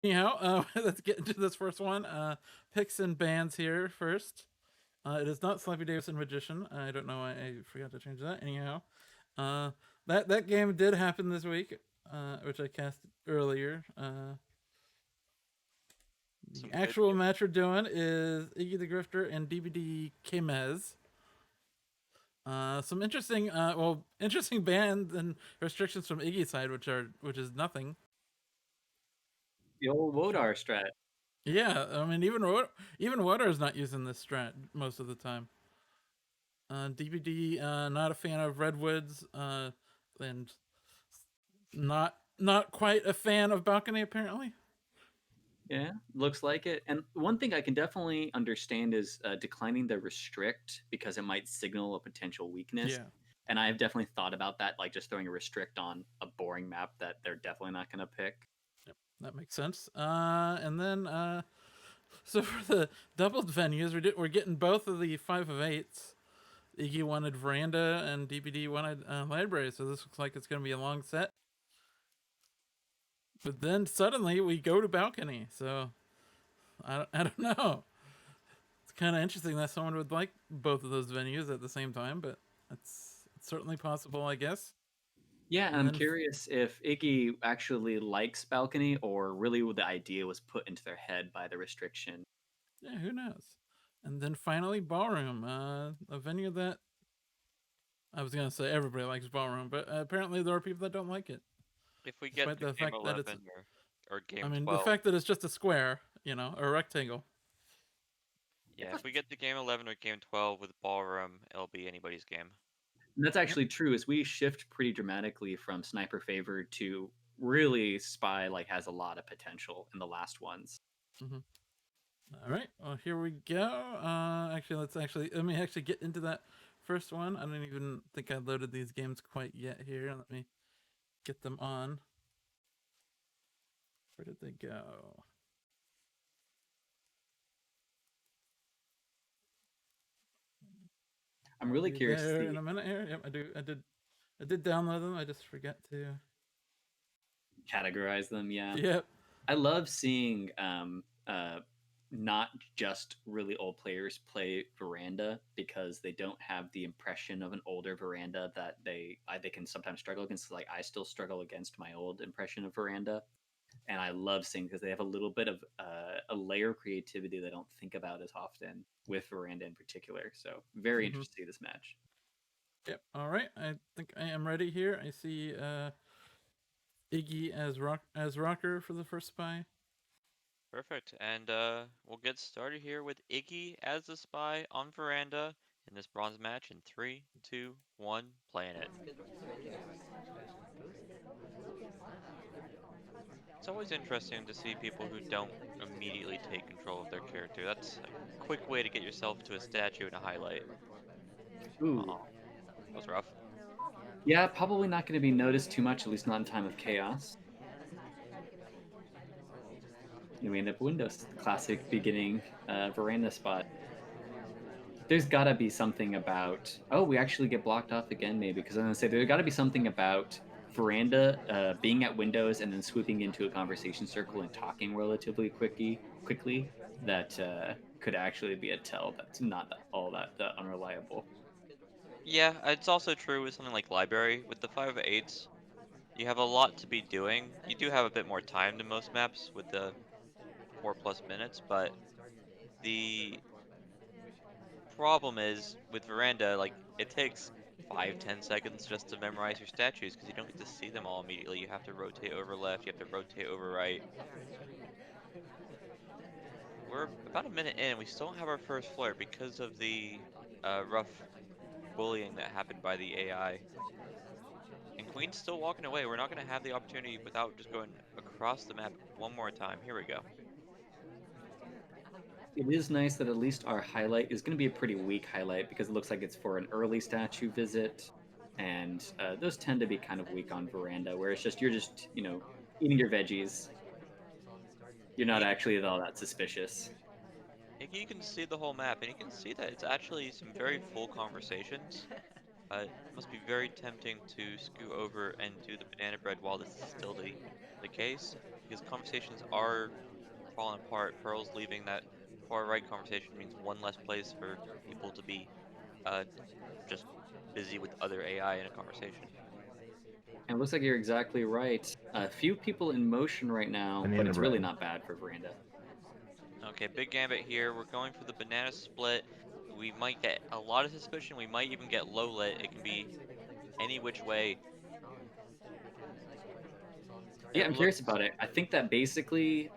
Anyhow, let's get into this first one. Picks and bans here first. It is not Slappy Davis and Magician. I don't know why I forgot to change that. Anyhow, that game did happen this week, which I cast earlier. The Some good actual match we're doing is Iggy the Grifter and dbdkmezz. Some interesting, interesting bans and restrictions from Iggy's side, which is nothing. The old Wodar strat. Yeah, I mean even Water is not using this strat most of the time. DBD, not a fan of redwoods, and not quite a fan of balcony apparently. Yeah, looks like it. And one thing I can definitely understand is declining the restrict because it might signal a potential weakness. Yeah, And I've definitely thought about that, like just throwing a restrict on a boring map that they're definitely not going to pick. yep, that makes sense. And then so for the doubled venues, we're getting both of the 5 of 8s. Iggy wanted veranda and DBD wanted library, so this looks like it's going to be a long set. But then suddenly we go to balcony, so I don't know. It's kind of interesting that someone would like both of those venues at the same time, but it's certainly possible, I guess. Yeah, and And I'm then curious if Iggy actually likes balcony or really the idea was put into their head by the restriction. yeah, who knows? And then finally ballroom, a venue that I was gonna say everybody likes ballroom, but apparently there are people that don't like it, if we get despite to the game fact that it's 11 or I game mean, the 12. fact that it's just a square, you know, a rectangle. Yeah, if we get to game 11 or game 12 with ballroom, it'll be anybody's game. And that's actually true as we shift pretty dramatically from sniper favored to really spy like has a lot of potential in the last ones. Mm-hmm. All right, well here we go. Let me actually get into that first one. I don't even think I loaded these games quite yet here. Let me get them on. Where did they go? I'm really Be curious to there in see a minute here. Yep, I did download them. I just forgot to. categorize them. Yeah, Yep. I love seeing not just really old players play veranda because they don't have the impression of an older veranda that they can sometimes struggle against. Like I still struggle against my old impression of veranda, and I love seeing because they have a little bit of a layer of creativity they don't think about as often with veranda in particular. So very Mm-hmm. interested to see this match. Yep. All right. I think I am ready here. I see Iggy as rocker for the first spy. Perfect. And we'll get started here with Iggy as the spy on veranda in this bronze match in 3, 2, 1, playing it. It's always interesting to see people who don't immediately take control of their character. That's a quick way to get yourself to a statue and a highlight. Ooh, Oh, that was rough. yeah, probably not going to be noticed too much, at least not in time of chaos. We end up Windows, the classic beginning veranda spot. There's got to be something about. Oh, we actually get blocked off again, maybe because I'm gonna say there's got to be something about veranda being at Windows and then swooping into a conversation circle and talking relatively quickly that could actually be a tell. That's not all that unreliable. Yeah, it's also true with something like library. With the 5 of 8s, you have a lot to be doing. You do have a bit more time than most maps with the 4+ minutes, but the problem is with veranda, like it takes 5-10 seconds just to memorize your statues because you don't get to see them all immediately. You have to rotate over left, you have to rotate over right. We're about a minute in, we still don't have our first flare because of the rough bullying that happened by the AI. And Queen's still walking away. We're not going to have the opportunity without just going across the map one more time. Here we go. It is nice that at least our highlight is going to be a pretty weak highlight because it looks like it's for an early statue visit, and those tend to be kind of weak on veranda, where it's just you're just eating your veggies. You're not You actually all that suspicious. you can see the whole map, and you can see that it's actually some very full conversations. It must be very tempting to scoot over and do the banana bread while this is still the case. because conversations are falling apart. Pearl's leaving. That far right conversation means one less place for people to be uh, just busy with other AI in a conversation. And it looks like you're exactly right. A few people in motion right now, but Banana it's really bread. not bad for Veranda. Okay, big gambit here. We're going for the banana split. We might get a lot of suspicion. We might even get low lit. It can be any which way. Yeah, It I'm curious looks about it. I think that basically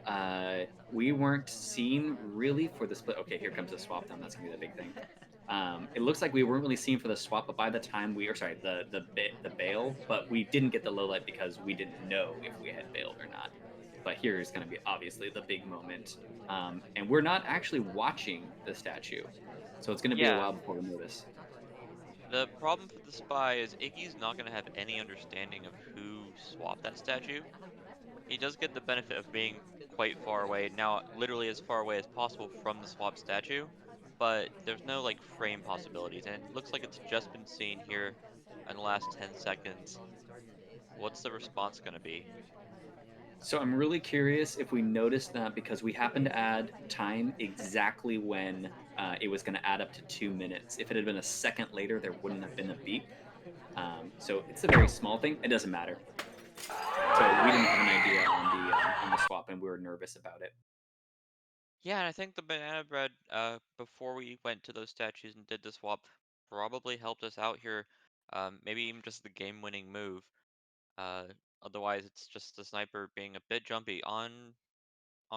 we weren't seen really for the split. Okay, here comes the swap. Then that's gonna be the big thing. It looks like we weren't really seen for the swap, but by the time we, or sorry, the bail, but we didn't get the low light because we didn't know if we had bailed or not. But here is going to be obviously the big moment, and we're not actually watching the statue, so it's going to be a yeah. while before we notice. The problem for the spy is Iggy's not going to have any understanding of who swapped that statue. He does get the benefit of being quite far away, now literally as far away as possible from the swap statue, but there's no like frame possibilities, and it looks like it's just been seen here in the last 10 seconds. What's the response going to be? So I'm really curious if we noticed that because we happened to add time exactly when it was going to add up to 2 minutes. If it had been a second later, there wouldn't have been a beep. So it's a very small thing. It doesn't matter. So we didn't have an idea on the swap, and we were nervous about it. Yeah, and I think the banana bread, before we went to those statues and did the swap, probably helped us out here. Maybe even just the game-winning move. Uh, Otherwise, it's just the sniper being a bit jumpy on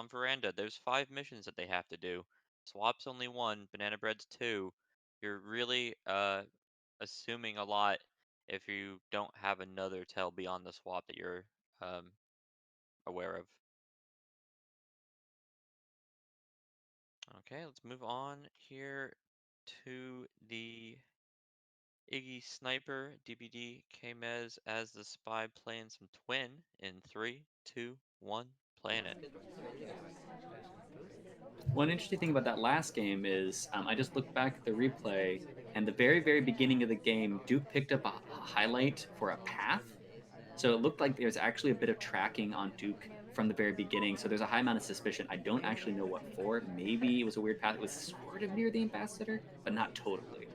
Veranda. There's 5 missions that they have to do. Swap's only one, banana bread's two. You're really assuming a lot if you don't have another tell beyond the swap that you're um aware of. Okay, let's move on here to the Iggy Sniper dbdkmezz as the spy playing some twin in 3, 2, 1, playing it. One interesting thing about that last game is I just looked back at the replay, and the very, very beginning of the game, Duke picked up a highlight for a path. So it looked like there's actually a bit of tracking on Duke from the very beginning. So there's a high amount of suspicion. I don't actually know what for. Maybe it was a weird path. It was sort of near the ambassador, but not totally.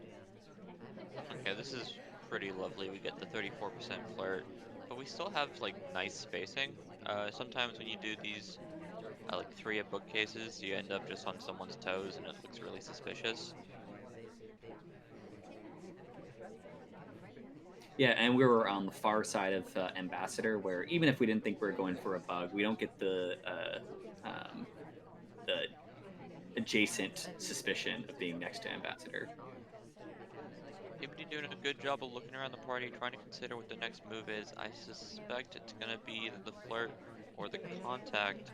Okay, this is pretty lovely. We get the 34% flirt, but we still have like nice spacing. Sometimes when you do these like three at bookcases, you end up just on someone's toes and it looks really suspicious. Yeah, and we were on the far side of Ambassador, where even if we didn't think we were going for a bug, we don't get the adjacent suspicion of being next to Ambassador. Anybody doing a good job of looking around the party, trying to consider what the next move is. I suspect it's gonna be either the flirt or the contact.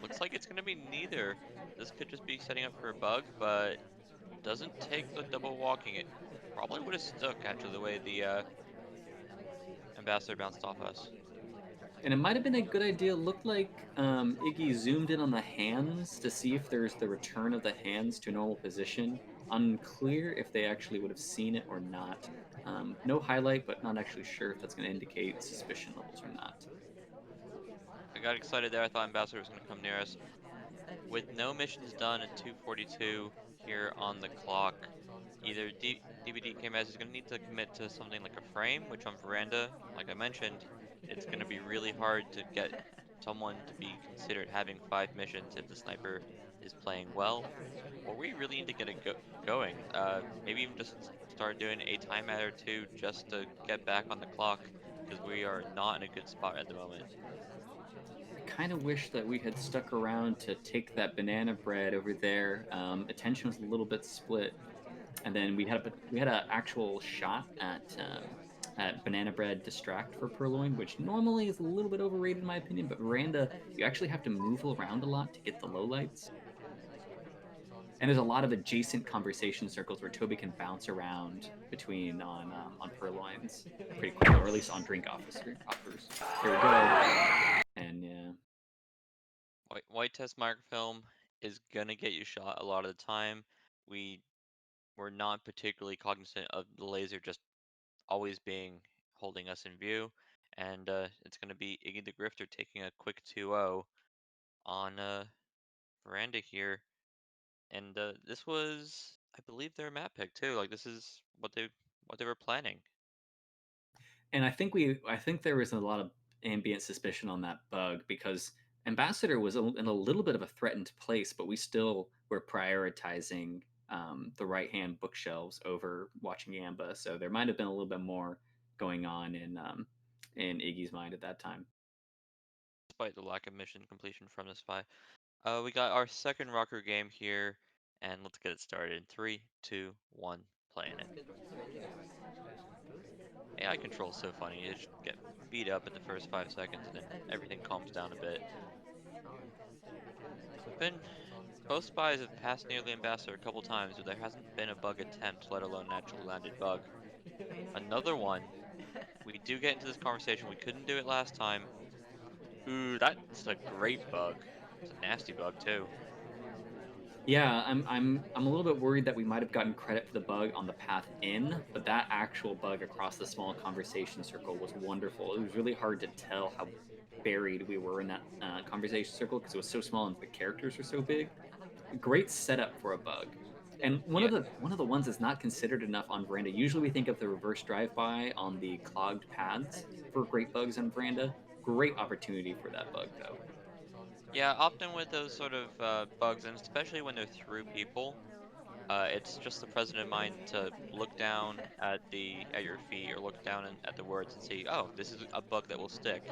Looks like it's gonna be neither. This could just be setting up for a bug, but doesn't take the double walking. It probably would have stuck after the way the ambassador bounced off us. And it might have been a good idea. It looked like Iggy zoomed in on the hands to see if there's the return of the hands to normal position. Unclear if they actually would have seen it or not. No highlight, but not actually sure if that's going to indicate suspicion levels or not. I got excited there. I thought ambassador was gonna come near us. With no missions done at 2:42 here on the clock, either dbdkmezz is going to need to commit to something like a frame, which on Veranda, like I mentioned, it's going to be really hard to get someone to be considered having 5 missions if the sniper is playing well. Or we really need to get it going. Maybe even just start doing a timeout or two just to get back on the clock because we are not in a good spot at the moment. I kind of wish that we had stuck around to take that banana bread over there. Attention was a little bit split, and then we had an actual shot at banana bread distract for purloin, which normally is a little bit overrated in my opinion. But Miranda, you actually have to move around a lot to get the lowlights, and there's a lot of adjacent conversation circles where Toby can bounce around between on purloins pretty quickly, or at least on drink offers. Here we go, and yeah. White test microfilm is gonna get you shot a lot of the time. We were not particularly cognizant of the laser just always being holding us in view. and it's going to be Iggy the Grifter taking a quick 2-0 on Veranda here. And this was, I believe, their map pick too. Like this is what they were planning. And I think there was a lot of ambient suspicion on that bug because Ambassador was in a little bit of a threatened place, but we still were prioritizing the right hand bookshelves over watching Yamba. So there might have been a little bit more going on in Iggy's mind at that time. Despite the lack of mission completion from the spy. We got our second rocker game here, and let's get it started in 3, 2, 1, playing it. AI control is so funny. You just get beat up at the first 5 seconds, and then everything calms down a bit. Been Both spies have passed near the ambassador a couple times, but there hasn't been a bug attempt, let alone naturally landed bug. Another one. We do get into this conversation. We couldn't do it last time. Ooh, that's a great bug. It's a nasty bug too. Yeah, I'm a little bit worried that we might have gotten credit for the bug on the path in, but that actual bug across the small conversation circle was wonderful. It was really hard to tell how buried we were in that conversation circle because it was so small and the characters were so big. Great setup for a bug. And Yeah, one of the ones that's not considered enough on Veranda. Usually we think of the reverse drive-by on the clogged paths for great bugs on Veranda. Great opportunity for that bug though. yeah. Often with those sort of bugs, and especially when they're through people, it's just the present in mind to look down at your feet or look down at the words and see, oh, this is a bug that will stick.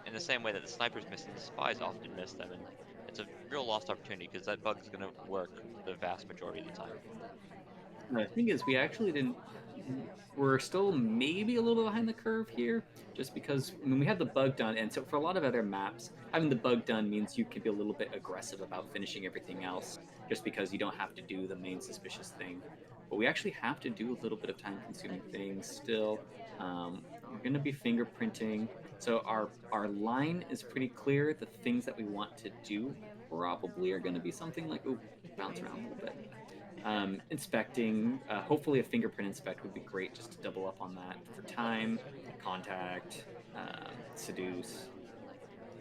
In the same way that the snipers miss them, the spies often miss them, and it's a real lost opportunity because that bug's gonna work the vast majority of the time. The thing is, we actually didn't. We're still maybe a little behind the curve here, just because when we had the bug done, and so for a lot of other maps, having the bug done means you can be a little bit aggressive about finishing everything else, just because you don't have to do the main suspicious thing. But we actually have to do a little bit of time-consuming things still. We're going to be fingerprinting, so our line is pretty clear. The things that we want to do probably are going to be something like, oh, bounce around a little bit. Inspecting, hopefully a fingerprint inspect would be great just to double up on that for time, contact, seduce.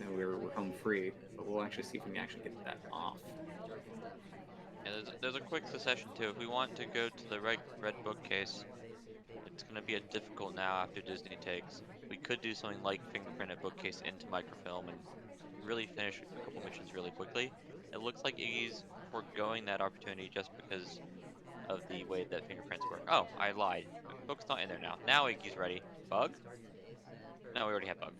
And we're home free, but we'll actually see if we can actually get that off. And there's a quick succession too. If we want to go to the red bookcase, it's going to be a difficult now after Disney takes. We could do something like fingerprint a bookcase into microfilm and really finish a couple missions really quickly. It looks like Iggy's foregoing that opportunity just because of the way that fingerprints work. Oh, I lied. Book's not in there now. Now Iggy's ready. Bug? No, we already have bug.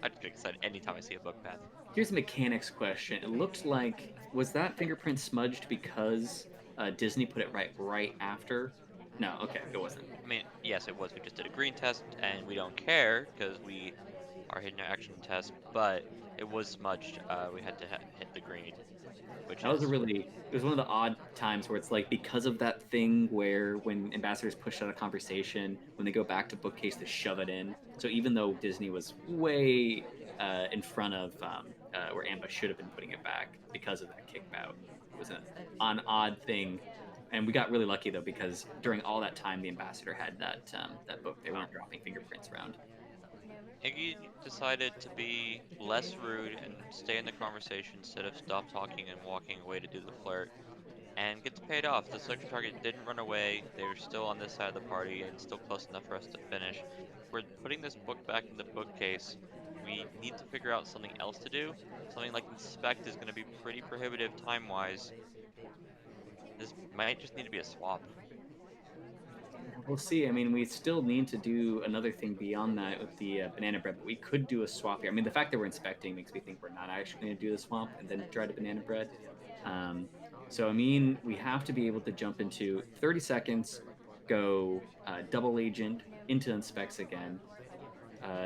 I just get excited anytime I see a bug path. Here's a mechanics question. It looked like was that fingerprint smudged because Disney put it right after? No, okay, it wasn't. I mean, yes, it was. We just did a green test, and we don't care because we are hitting our action test, but it was smudged. We had to hit the green, which That was a is really it was one of the odd times where it's like because of that thing where when ambassadors push out a conversation, when they go back to bookcase, they shove it in. So even though Disney was way in front of where Amba should have been putting it back because of that kickback, it was an odd thing. And we got really lucky though because during all that time, the ambassador had that book. They oh, weren't dropping fingerprints around. Iggy decided to be less rude and stay in the conversation instead of stop talking and walking away to do the flirt, and gets paid off. The selector target didn't run away. They're still on this side of the party and still close enough for us to finish. We're putting this book back in the bookcase. We need to figure out something else to do. Something like inspect is going to be pretty prohibitive time-wise. This might just need to be a swap. We'll see. I mean, we still need to do another thing beyond that with the banana bread, but we could do a swap here. I mean, the fact that we're inspecting makes me think we're not actually going to do the swap and then try the banana bread. Um, so, I mean, we have to be able to jump into 30 seconds, go double agent into inspects again.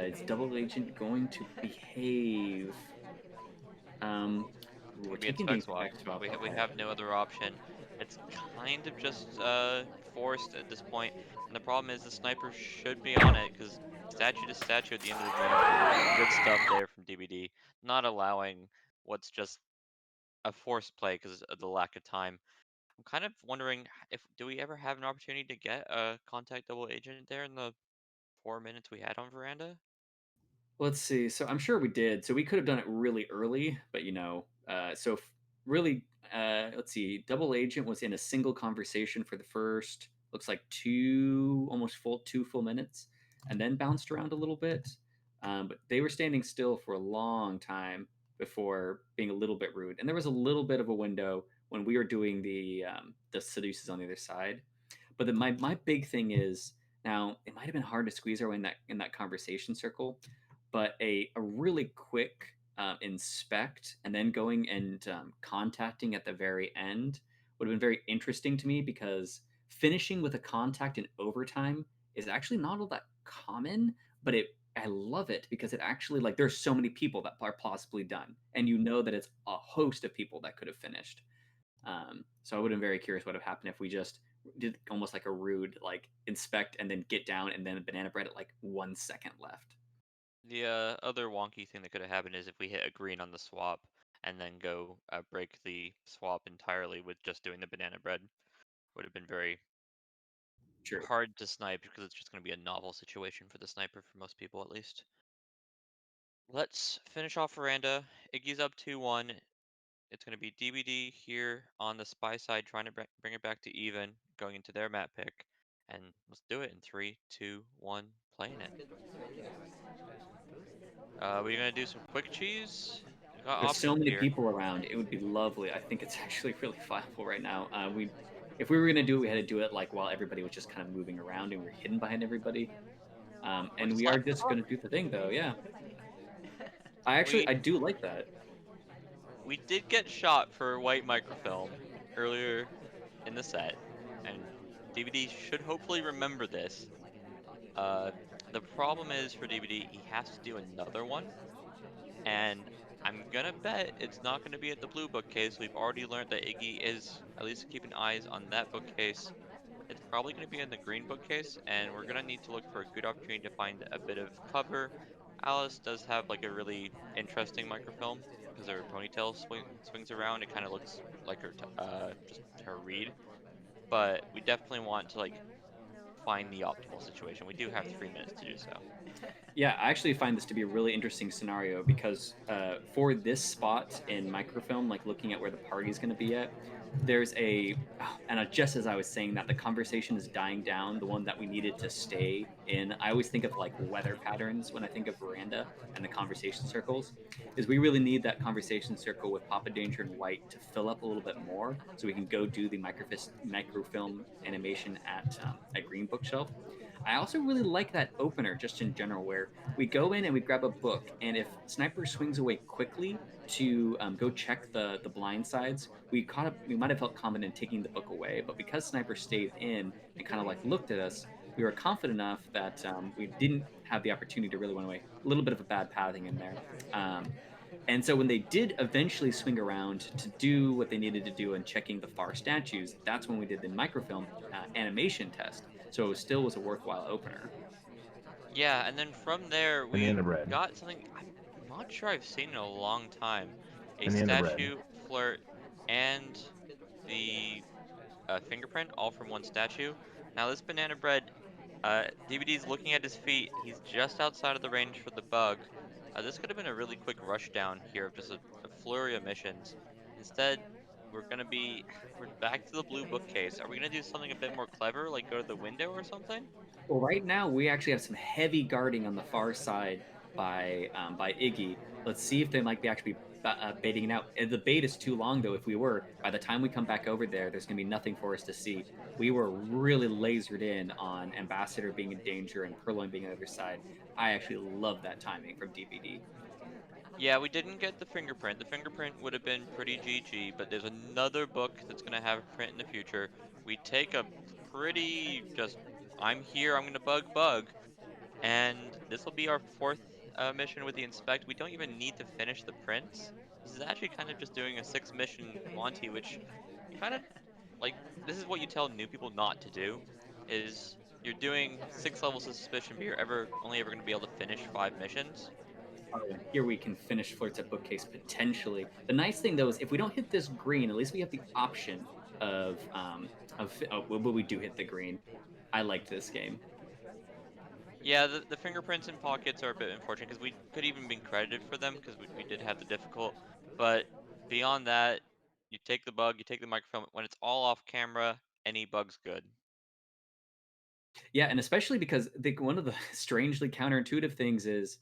Is double agent going to behave? Um, It's we're gonna be a taking the spec swap. inspect swap. We Okay. have no other option. It's kind of just forced at this point, and the problem is the sniper should be on it because statue to statue at the end of the game. Good stuff there from DBD, not allowing what's just a forced play because of the lack of time. I'm kind of wondering if do we ever have an opportunity to get a contact double agent there in the 4 minutes we had on Veranda? Let's see. So I'm sure we did. So we could have done it really early, but really, let's see. Double Agent was in a single conversation for the first, looks like two full minutes, and then bounced around a little bit. But they were standing still for a long time before being a little bit rude. And there was a little bit of a window when we were doing the seduces on the other side. But then my big thing is now it might have been hard to squeeze our way in that conversation circle, but a really quick inspect and then going and contacting at the very end would have been very interesting to me because finishing with a contact in overtime is actually not all that common, but I love it because it actually like there's so many people that are possibly done, and you know that it's a host of people that could have finished. So I would have been very curious what would have happened if we just did almost like a rude like inspect and then get down and then banana bread at like 1 second left. The other wonky thing that could have happened is if we hit a green on the swap and then go break the swap entirely with just doing the banana bread, would have been very True. hard to snipe because it's just going to be a novel situation for the sniper for most people at least. Let's finish off veranda. Iggy's up 2-1. It's going to be DBD here on the spy side trying to bring it back to even, going into their map pick. And let's do it in 3, 2, 1, playing it. We're going to do some quick cheese. We got There's so options many here. people around. It would be lovely. I think it's actually really viable right now. If we were gonna do it, we had to do it like while everybody was just kind of moving around and we were hidden behind everybody. We're And just we are live. just gonna do the thing though. Yeah, We I do like that. we did get shot for white microfilm earlier in the set, and DVD should hopefully remember this. Uh, the problem is for DVD, he has to do another one, and I'm gonna bet it's not gonna be at the blue bookcase. We've already learned that Iggy is at least keeping eyes on that bookcase. It's probably gonna be in the green bookcase, and we're gonna need to look for a good opportunity to find a bit of cover. Alice does have like a really interesting microfilm because her ponytail swings around. It kind of looks like just her read, but we definitely want to like find the optimal situation. We do have 3 minutes to do so. Yeah, I actually find this to be a really interesting scenario because for this spot in microfilm, like looking at where the party is going to be at, there's just as I was saying that, the conversation is dying down, the one that we needed to stay in. I always think of like weather patterns when I think of veranda and the conversation circles, is we really need that conversation circle with Papa Danger and White to fill up a little bit more so we can go do the microfilm animation at Green Bookshelf. I also really like that opener just in general, where we go in and we grab a book, and if Sniper swings away quickly to go check the blind sides, we might have felt confident in taking the book away, but because Sniper stayed in and kind of like looked at us, we were confident enough that we didn't have the opportunity to really run away. A little bit of a bad pathing in there. And so when they did eventually swing around to do what they needed to do in checking the far statues, that's when we did the microfilm animation test. So it still was a worthwhile opener. Yeah, and then from there we Banana bread. got something I'm not sure I've seen in a long time. A Banana bread. statue, flirt, and the fingerprint all from one statue. Now this banana bread, DVD's looking at his feet. He's just outside of the range for the bug. This could have been a really quick rush down here of just a flurry of missions. Instead, we're back to the blue bookcase. Are we gonna do something a bit more clever, like go to the window or something? Well, right now we actually have some heavy guarding on the far side by Iggy. Let's see if they might be actually baiting it out. The bait is too long though. If we were, by the time we come back over there, there's gonna be nothing for us to see. We were really lasered in on Ambassador being in danger and Purloin being on the other side. I actually love that timing from DBD. Yeah, we didn't get the fingerprint. The fingerprint would have been pretty GG, but there's another book that's going to have a print in the future. We take a pretty just, I'm here, I'm going to bug, and this will be our fourth mission with the inspect. We don't even need to finish the prints. This is actually kind of just doing a 6 mission Monty, which kind of like, this is what you tell new people not to do, is you're doing 6 levels of suspicion, but you're only ever going to be able to finish 5 missions. Oh, and here we can finish Flirts at Bookcase potentially. The nice thing though is if we don't hit this green, at least we have the option of well, we do hit the green. I liked this game. Yeah, the fingerprints and pockets are a bit unfortunate because we could even been credited for them because we did have the difficult. But beyond that, you take the bug, you take the microphone. When it's all off camera, any bug's good. Yeah, and especially because I think one of the strangely counterintuitive things is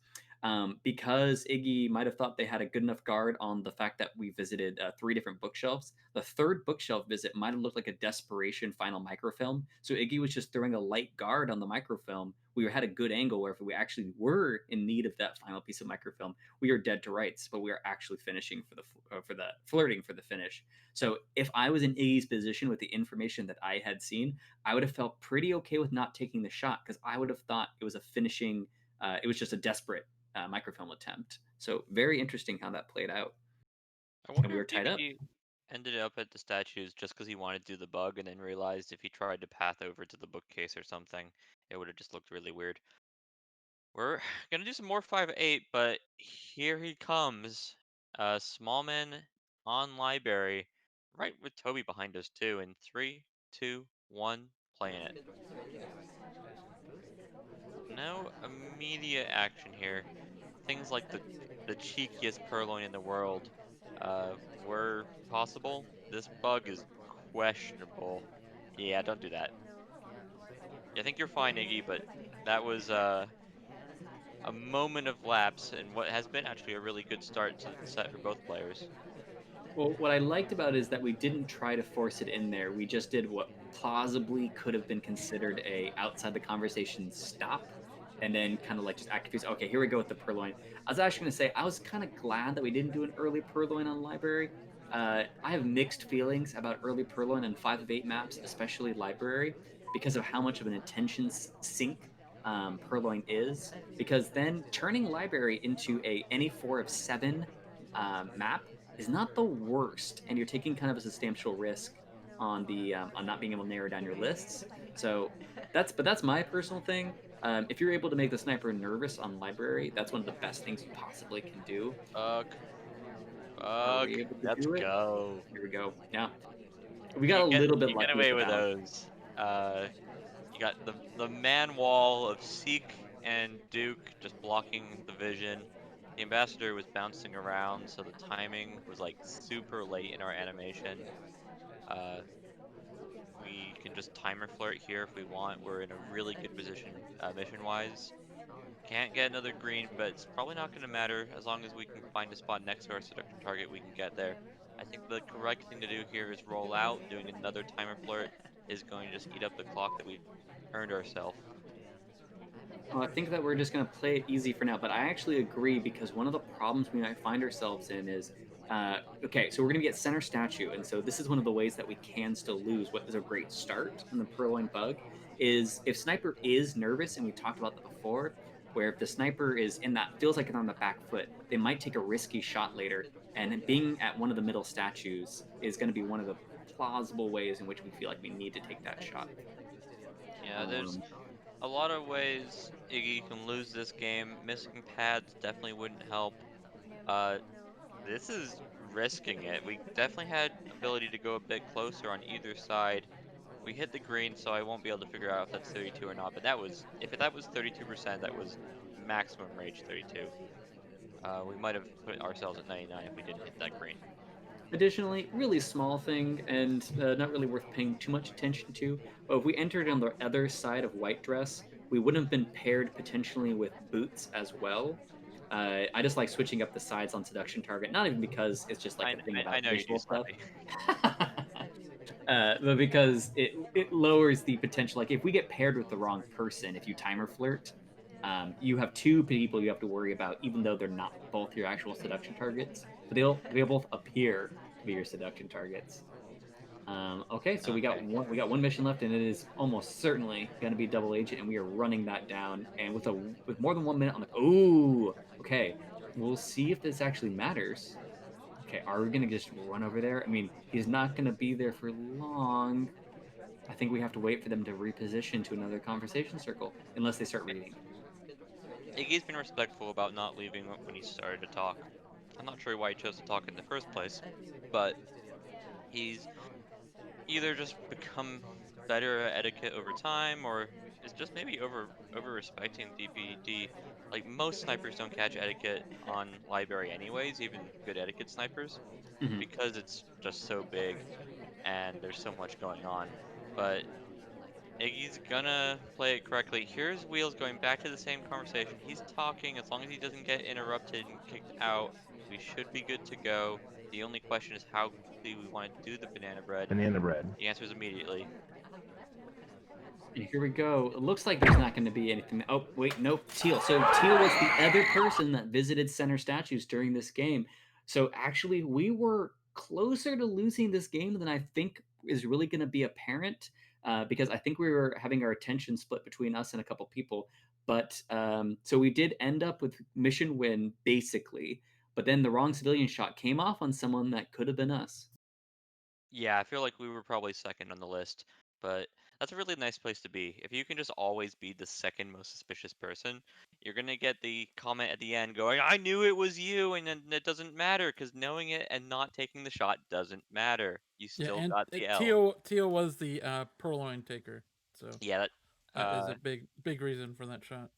because Iggy might have thought they had a good enough guard on the fact that we visited 3 different bookshelves. The third bookshelf visit might have looked like a desperation final microfilm. So Iggy was just throwing a light guard on the microfilm. We had a good angle where if we actually were in need of that final piece of microfilm, we are dead to rights, but we are actually finishing for the flirting for the finish. So if I was in Iggy's position with the information that I had seen, I would have felt pretty okay with not taking the shot because I would have thought it was a finishing. It was just a desperate microfilm attempt. So very interesting how that played out, I and wonder we were if tied up. DBD ended up at the statues just because he wanted to do the bug and then realized if he tried to path over to the bookcase or something, it would have just looked really weird. We're gonna do some more 5-8, but here he comes. Smallman on library, right with Toby behind us too. In 3, 2, 1, playing it. No immediate action here. Things like the cheekiest purloin in the world were possible. This bug is questionable. Yeah, don't do that. I think you're fine, Iggy, but that was a moment of lapse in what has been actually a really good start to the set for both players. Well, what I liked about it is that we didn't try to force it in there. We just did what plausibly could have been considered a outside the conversation stop, and then kind of like just act confused. Okay, here we go with the purloin. I was actually going to say I was kind of glad that we didn't do an early purloin on library. I have mixed feelings about early purloin and 5 of 8 maps, especially library, because of how much of an attention sink purloin is. Because then turning library into a any 4 of 7 map is not the worst, and you're taking kind of a substantial risk on not being able to narrow down your lists. So that's my personal thing. If you're able to make the sniper nervous on library, that's one of the best things you possibly can do. Ugh, Are ugh, we able to let's do it? go. Here we go. Yeah, we got a little bit You get lucky with away the with bounce. those. You got the man wall of Seek and Duke just blocking the vision. The ambassador was bouncing around, so the timing was like super late in our animation. Uh, we can just timer flirt here if we want. We're in a really good position mission wise. Can't get another green, but it's probably not going to matter as long as we can find a spot next to our seduction target. We can get there. I think the correct thing to do here is roll out. Doing another timer flirt is going to just eat up the clock that we've earned ourselves. Well, I think that we're just going to play it easy for now, but I actually agree because one of the problems we might find ourselves in is okay, so we're going to get center statue, and so this is one of the ways that we can still lose. What is a great start in the purloin bug is if sniper is nervous, and we talked about that before, where if the sniper is in that feels like it's on the back foot, they might take a risky shot later, and being at one of the middle statues is going to be one of the plausible ways in which we feel like we need to take that shot. Yeah, there's Um, a lot of ways Iggy can lose this game. Missing pads definitely wouldn't help. Uh, this is risking it. We definitely had ability to go a bit closer on either side. We hit the green, so I won't be able to figure out if that's 32 or not. But that was, if that was 32%, that was maximum rage 32. We might have put ourselves at 99 if we didn't hit that green. Additionally, really small thing and not really worth paying too much attention to, but if we entered on the other side of white dress, we would have been paired potentially with boots as well. I just like switching up the sides on seduction target, not even because it's just like a thing I about know you do, visual stuff, Slappy. but because it lowers the potential. Like if we get paired with the wrong person, if you timer flirt, you have 2 people you have to worry about, even though they're not both your actual seduction targets, but they'll both appear to be your seduction targets. Okay, so Okay. we got one mission left, and it is almost certainly going to be double agent, and we are running that down. And with more than 1 minute on the ooh, okay, we'll see if this actually matters. Okay, are we gonna just run over there? I mean, he's not gonna be there for long. I think we have to wait for them to reposition to another conversation circle, unless they start reading. Iggy's been respectful about not leaving when he started to talk. I'm not sure why he chose to talk in the first place, but he's either just become better at etiquette over time, or is just maybe over respecting DBD. Like most snipers don't catch etiquette on library anyways, even good etiquette snipers, Mhm. because it's just so big and there's so much going on. But Iggy's gonna play it correctly. Here's Wheels going back to the same conversation. He's talking. As long as he doesn't get interrupted and kicked out, we should be good to go. The only question is how quickly we want to do the banana bread. Banana bread. The answer is immediately. And here we go. It looks like there's not going to be anything. Oh, wait, nope. Teal. So Teal was the other person that visited center statues during this game. So actually, we were closer to losing this game than I think is really going to be apparent, because I think we were having our attention split between us and a couple people. But so we did end up with mission win basically. But then the wrong civilian shot came off on someone that could have been us. Yeah, I feel like we were probably second on the list, but that's a really nice place to be. If you can just always be the second most suspicious person, you're gonna get the comment at the end going, "I knew it was you," and then it doesn't matter because knowing it and not taking the shot doesn't matter. You Yeah, still and got the L. Teal was the purloin taker, so Yeah, that is a big reason for that shot.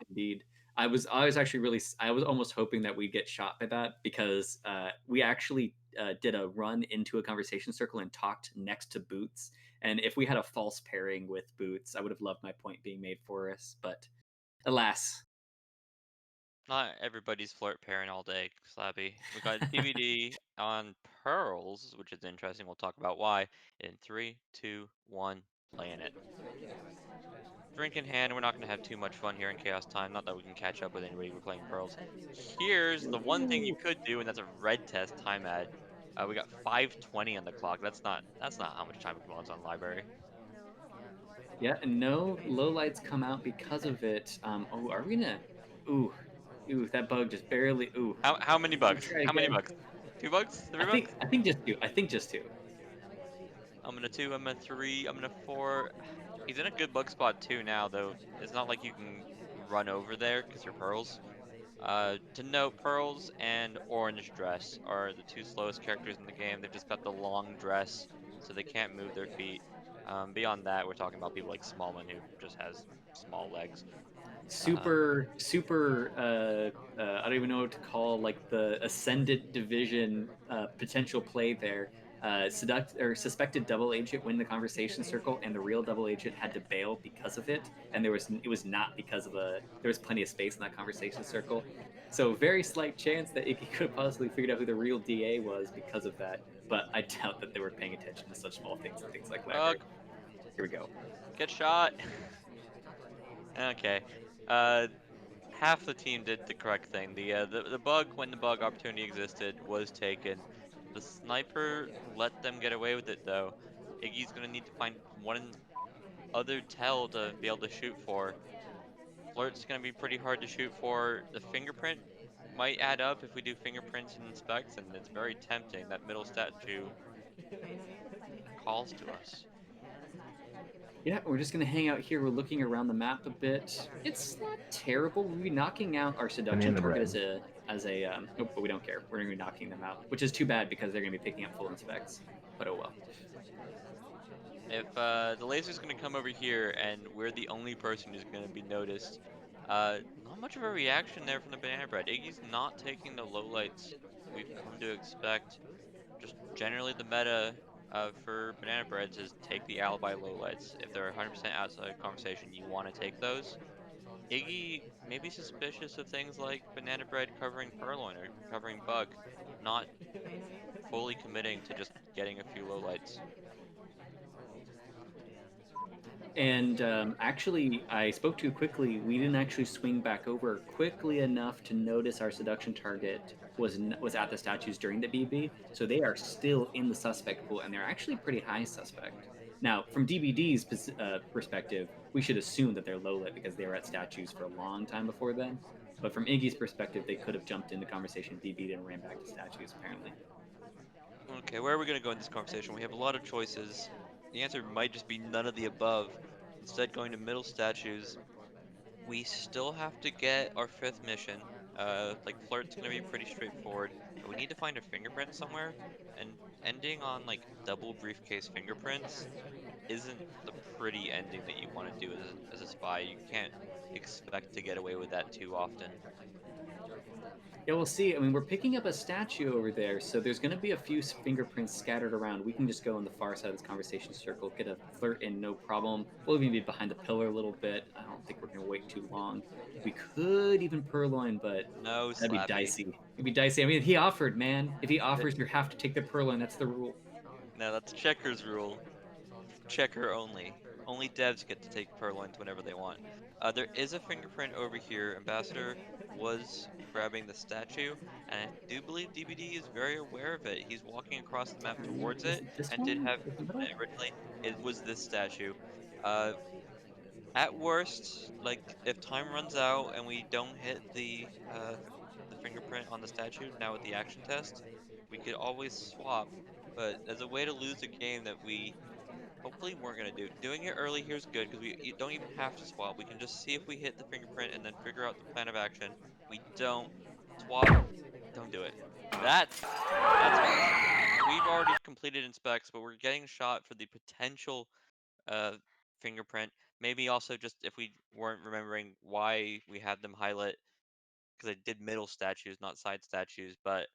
Indeed. I was actually really I was almost hoping that we'd get shot by that because we actually did a run into a conversation circle and talked next to Boots. And if we had a false pairing with Boots, I would have loved my point being made for us. But alas, not everybody's flirt pairing all day, Slappy. We got DVD on pearls, which is interesting. We'll talk about why in three, two, one, playing it. Drink in hand, we're not going to have too much fun here in Chaos Time. Not that we can catch up with anybody. We're playing Pearls. Here's the one thing you could do, and that's a red test time ad. We got 5:20 on the clock. That's not how much time it was on library. yeah, no lowlights come out because of it. Oh, are we gonna? Ooh, ooh, that bug just barely. Ooh, How many let me bugs? try How many again. bugs? 2 bugs? 3 bugs? I think just two. I think just two. I'm gonna 2. I'm gonna 3. I'm gonna 4. He's in a good bug spot too now, though. It's not like you can run over there because you're Pearls. To note, Pearls and Orange Dress are the two slowest characters in the game. They've just got the long dress, so they can't move their feet. Beyond that, we're talking about people like Smallman, who just has small legs. Super I don't even know what to call like the ascendant division potential play there. Seduct or suspected double agent win the conversation circle, and the real double agent had to bail because of it. And it was not because of there was plenty of space in that conversation circle. So very slight chance that Icky could have possibly figured out who the real DA was because of that. But I doubt that they were paying attention to such small things and things like library. Bug, Here we go. get shot. Okay. Uh, Half the team did the correct thing. The bug, when the bug opportunity existed, was taken. The sniper let them get away with it though. Iggy's gonna need to find one other tell to be able to shoot for. Flirt's gonna be pretty hard to shoot for. The fingerprint might add up if we do fingerprints and inspects, and it's very tempting. That middle statue calls to us. Yeah, we're just gonna hang out here. We're looking around the map a bit. It's not terrible. We'll be knocking out our seduction Banana target bread. as a oh, but we don't care. We're gonna be knocking them out, which is too bad because they're gonna be picking up full inspects. But oh well. If the laser's gonna come over here and we're the only person who's gonna be noticed, not much of a reaction there from the banana bread. Iggy's not taking the lowlights we've come to expect. Just generally the meta for banana breads is take the alibi lowlights. If they're 100% outside of conversation, you want to take those. Iggy may be suspicious of things like banana bread covering purloin or covering bug, not fully committing to just getting a few lowlights. And actually, I spoke too quickly. We didn't actually swing back over quickly enough to notice our seduction target was at the statues during the BB. So they are still in the suspect pool, and they're actually pretty high suspect. Now, from DBD's perspective, we should assume that they're low lit because they were at statues for a long time before then. But from Iggy's perspective, they could have jumped into conversation DB'd and ran back to statues, apparently. Okay, where are we going to go in this conversation? We have a lot of choices. The answer might just be none of the above. Instead, going to middle statues. We still have to get our fifth mission. Like Flirt's gonna be pretty straightforward, but we need to find a fingerprint somewhere. And ending on like double briefcase fingerprints isn't the pretty ending that you want to do as a spy. You can't expect to get away with that too often. Yeah, we'll see. I mean, we're picking up a statue over there, so there's going to be a few fingerprints scattered around. We can just go on the far side of this conversation circle, get a flirt in, no problem. We'll even be behind the pillar a little bit. I don't think we're going to wait too long. We could even purloin, but No that'd be slappy. dicey. It'd be dicey. I mean, if he offered, man. If he offers, you have to take the purloin. That's the rule. No, that's checkers rule. Checker only. Only devs get to take purloins whenever they want. There is a fingerprint over here. Ambassador was grabbing the statue, and I do believe DBD is very aware of it. He's walking across the map towards Is it, it this and did one? have Is the middle? originally it was this statue. Uh, at worst, like if time runs out and we don't hit the fingerprint on the statue now with the action test, we could always swap. But as a way to lose a game that we hopefully weren't gonna do. Doing it early here is good because we don't even have to swap. We can just see if we hit the fingerprint and then figure out the plan of action. We don't swap. Don't do it. That's harsh. We've already completed inspects, but we're getting shot for the potential uh fingerprint. Maybe also just if we weren't remembering why we had them highlight because I did middle statues, not side statues, but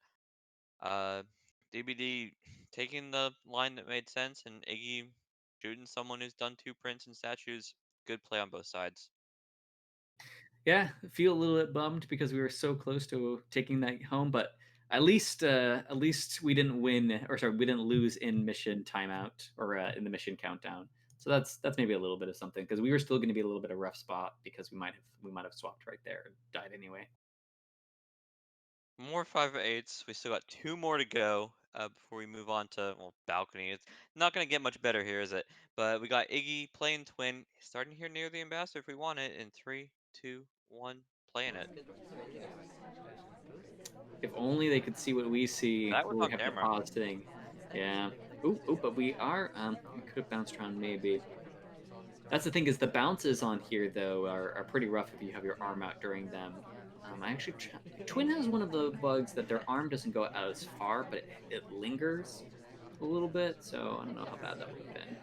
uh, DBD taking the line that made sense and Iggy shooting someone who's done two prints and statues. Good play on both sides. Yeah, feel a little bit bummed because we were so close to taking that home, but at least we didn't win, or sorry, we didn't lose in mission timeout or in the mission countdown. So that's maybe a little bit of something because we were still going to be a little bit of a rough spot because we might have swapped right there and died anyway. More 5/8s. We still got two more to go before we move on to, well, balcony. It's not going to get much better here, is it? But we got Iggy playing twin, starting here near the ambassador if we want it. In three, two, one, playing it. If only they could see what we see That was where we on have to camera. pause thing. Yeah. Ooh, but we are we could have bounced around maybe. That's the thing is the bounces on here though are pretty rough if you have your arm out during them. I actually Twin has one of the bugs that their arm doesn't go out as far, but it lingers a little bit. So I don't know how bad that would have been.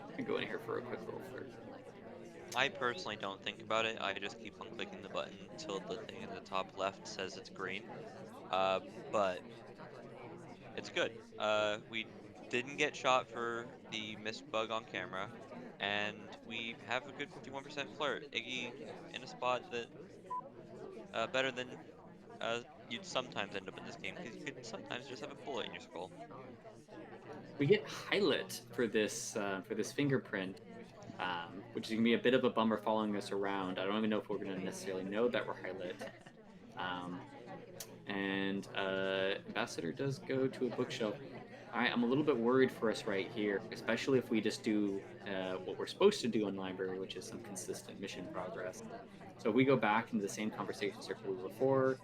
I can go in here for a quick little flirt. I personally don't think about it. I just keep on clicking the button until the thing in the top left says it's green. Uh, but it's good. We didn't get shot for the missed bug on camera, and we have a good 51% flirt. Iggy in a spot that better than you'd sometimes end up in this game because you could sometimes just have a bullet in your skull. We get highlight for this fingerprint, which is gonna be a bit of a bummer following us around. I don't even know if we're gonna necessarily know that we're highlight. Um, and Ambassador does go to a bookshelf. All right, I'm a little bit worried for us right here, especially if we just do what we're supposed to do in library, which is some consistent mission progress. So if we go back into the same conversation circle we were before,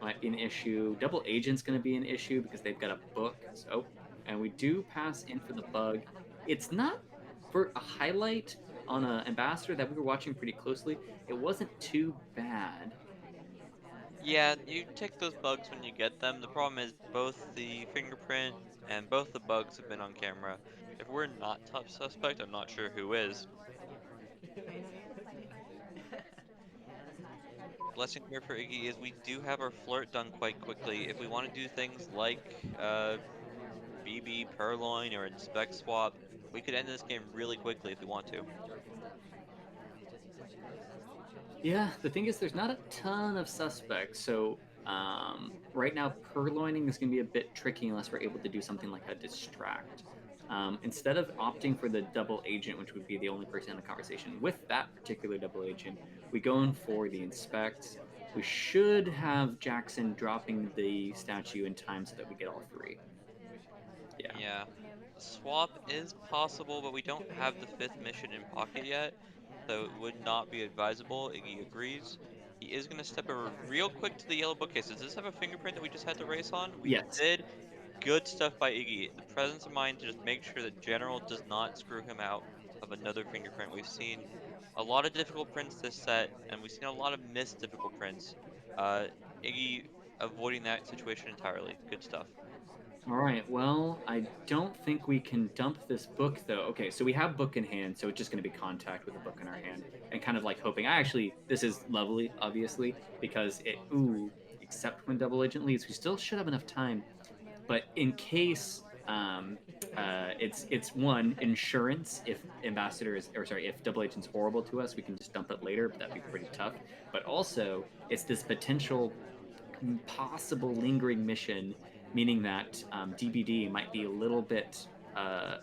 might be an issue. Double agent's going to be an issue because they've got a book. So, and we do pass in for the bug. It's not for a highlight on an ambassador that we were watching pretty closely. It wasn't too bad. Yeah, you take those bugs when you get them. The problem is both the fingerprint and both the bugs have been on camera. If we're not top suspect, I'm not sure who is. Blessing here for Iggy is we do have our flirt done quite quickly. If we want to do things like BB, Purloin, or Inspect Swap, we could end this game really quickly if we want to. Yeah, the thing is, there's not a ton of suspects, so right now, purloining is going to be a bit tricky unless we're able to do something like a distract. Instead of opting for the double agent, which would be the only person in the conversation with that particular double agent, we go in for the inspect. We should have Jackson dropping the statue in time so that we get all three. Yeah. Yeah. Swap is possible, but we don't have the fifth mission in pocket yet, so it would not be advisable. Iggy agrees. He is going to step over real quick to the yellow bookcase. Does this have a fingerprint that we just had to race on? We Yes. did. Good stuff by Iggy. The presence of mind to just make sure that General does not screw him out of another fingerprint. We've seen a lot of difficult prints this set, and we've seen a lot of missed difficult prints. Uh, Iggy avoiding that situation entirely. Good stuff. All right. Well, I don't think we can dump this book though. Okay, so we have book in hand, so it's just going to be contact with a book in our hand, and kind of like hoping. This is lovely, obviously, because except when double agent leaves, we still should have enough time. But in case, it's one insurance. If ambassador is, or sorry, if double agent's horrible to us, we can just dump it later. But that'd be pretty tough. But also, it's this potential possible lingering mission, meaning that DBD might be a little bit uh,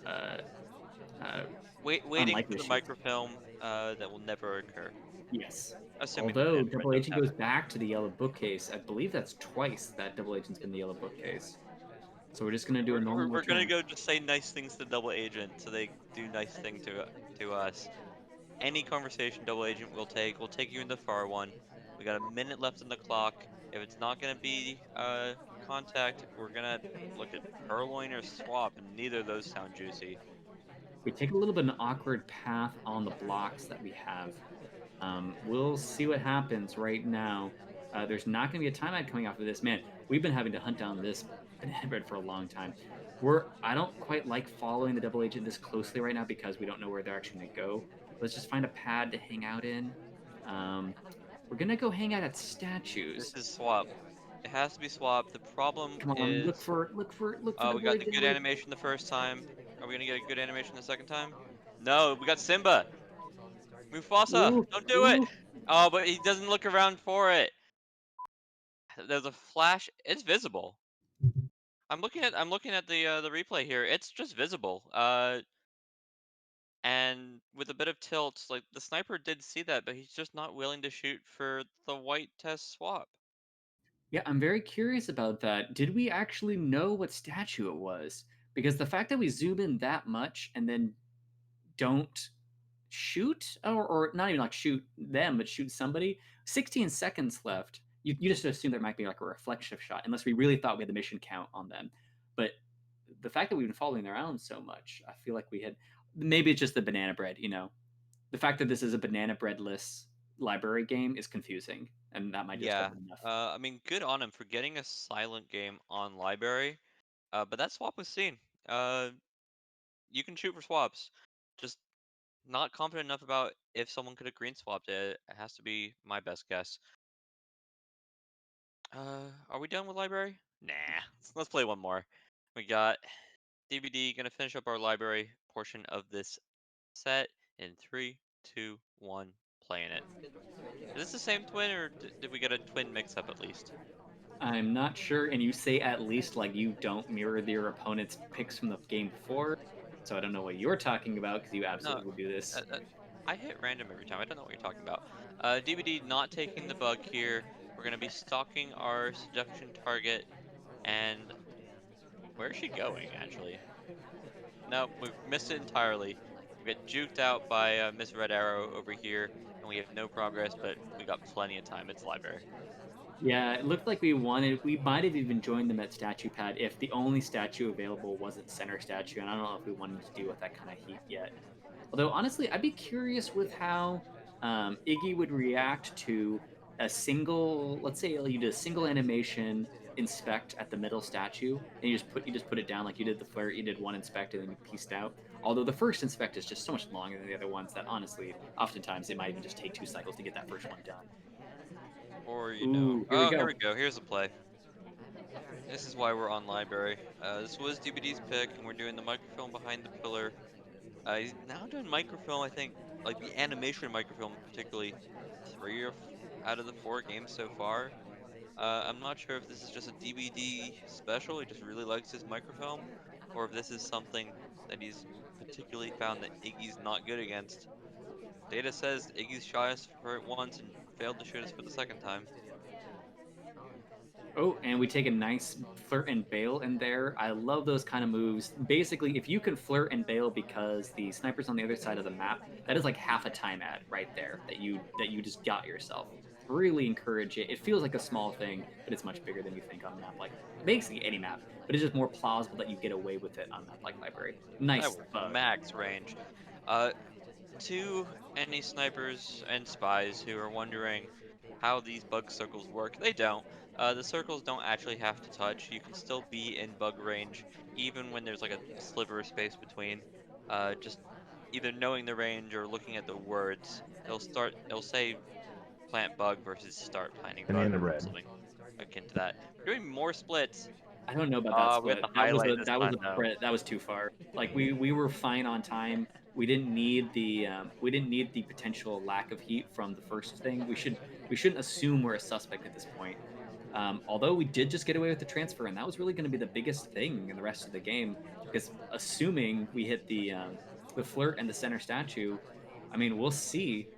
Waiting unlikely for to the shoot. microfilm that will never occur, Yes. assuming the Although Mandarin Double doesn't Agent have goes it. back to the yellow bookcase, I believe that's twice that Double Agent's been the yellow bookcase. So we're just gonna do a normal We're gonna return. go just say nice things to Double Agent so they do nice thing to us. Any conversation Double Agent will take, we'll take you in the far one. We got a minute left on the clock. If it's not gonna be contact, we're gonna look at Purloin or Swap, and neither of those sound juicy. We take a little bit of an awkward path on the blocks that we have. We'll see what happens right now. There's not going to be a timeout coming off of this. Man, we've been having to hunt down this banana bread for a long time. I don't quite like following the double agent this closely right now because we don't know where they're actually going to go. Let's just find a pad to hang out in. We're going to go hang out at This statues. is Swap. It has to be Swap. The problem Come on, is, look for we double got the agent. good animation the first time. Are we gonna get a good animation the second time? No, we got Simba. Mufasa, Ooh, don't do it. ooh. Oh, but he doesn't look around for it. There's a flash. It's visible. I'm looking at the replay here. It's just visible. And with a bit of tilt, like the sniper did see that, but he's just not willing to shoot for the white test swap. Yeah, I'm very curious about that. Did we actually know what statue it was? Because the fact that we zoom in that much and then don't shoot, or not even like shoot them, but shoot somebody, 16 seconds left. You just assume there might be like a reflection shot, unless we really thought we had the mission count on them. But the fact that we've been following around so much, I feel like we had. Maybe it's just the banana bread, The fact that this is a banana breadless library game is confusing, and that might just have Yeah. been enough. I mean, good on him for getting a silent game on library. But that swap was seen. Uh, you can shoot for swaps. Just not confident enough about if someone could have green swapped it. It has to be my best guess. Are we done with library? Nah. Let's play one more. We got DVD gonna finish up our library portion of this set in three, two, one. Playing it. Is this the same twin, or did we get a twin mix-up at least? I'm not sure, and you say at least like you don't mirror your opponent's picks from the game before, so I don't know what you're talking about because you No, absolutely would do this. I hit random every time. I don't know what you're talking about. DVD not taking the bug here. We're gonna be stalking our seduction target, and where's she going actually? No, we've missed it entirely. We get juked out by Miss Red Arrow over here, and we have no progress, but we got plenty of time. It's library. Yeah, it looked like we might have even joined them at statue pad if the only statue available wasn't center statue, and I don't know if we wanted to deal with that kind of heat yet. Although honestly, I'd be curious with how Iggy would react to a single, let's say you did a single animation inspect at the middle statue, and you just put it down like you did the flare, you did one inspect and then you pieced out. Although the first inspect is just so much longer than the other ones that honestly, oftentimes it might even just take 2 cycles to get that first one done. Or, Ooh, here we oh, here go. we go. Here's the play. This is why we're on library. This was DBD's pick, and we're doing the microfilm behind the pillar. He's now doing microfilm, I think, like the animation microfilm, particularly out of the 4 games so far. I'm not sure if this is just a DBD special, he just really likes his microfilm, or if this is something that he's particularly found that Iggy's not good against. Data says Iggy's shot us for it once and failed to shoot us for the second time. Oh, and we take a nice flirt and bail in there. I love those kind of moves. Basically, if you can flirt and bail because the sniper's on the other side of the map, that is like half a time ad right there that you just got yourself. Really encourage it. It feels like a small thing, but it's much bigger than you think on a map like basically any map. But it's just more plausible that you get away with it on a map like library. That Nice was bug. max range. Uh, to any snipers and spies who are wondering how these bug circles work, they don't. The circles don't actually have to touch. You can still be in bug range, even when there's like a sliver of space between. Just either knowing the range or looking at the words, it'll say plant bug versus start planting bug Banana or bread. something akin to that. We're doing more splits. I don't know about that We have split. to highlight this time though. That was too far. Like we were fine on time. We didn't need the potential lack of heat from the first thing. We shouldn't assume we're a suspect at this point. Although we did just get away with the transfer, and that was really going to be the biggest thing in the rest of the game. Because assuming we hit the flirt and the center statue, I mean we'll see.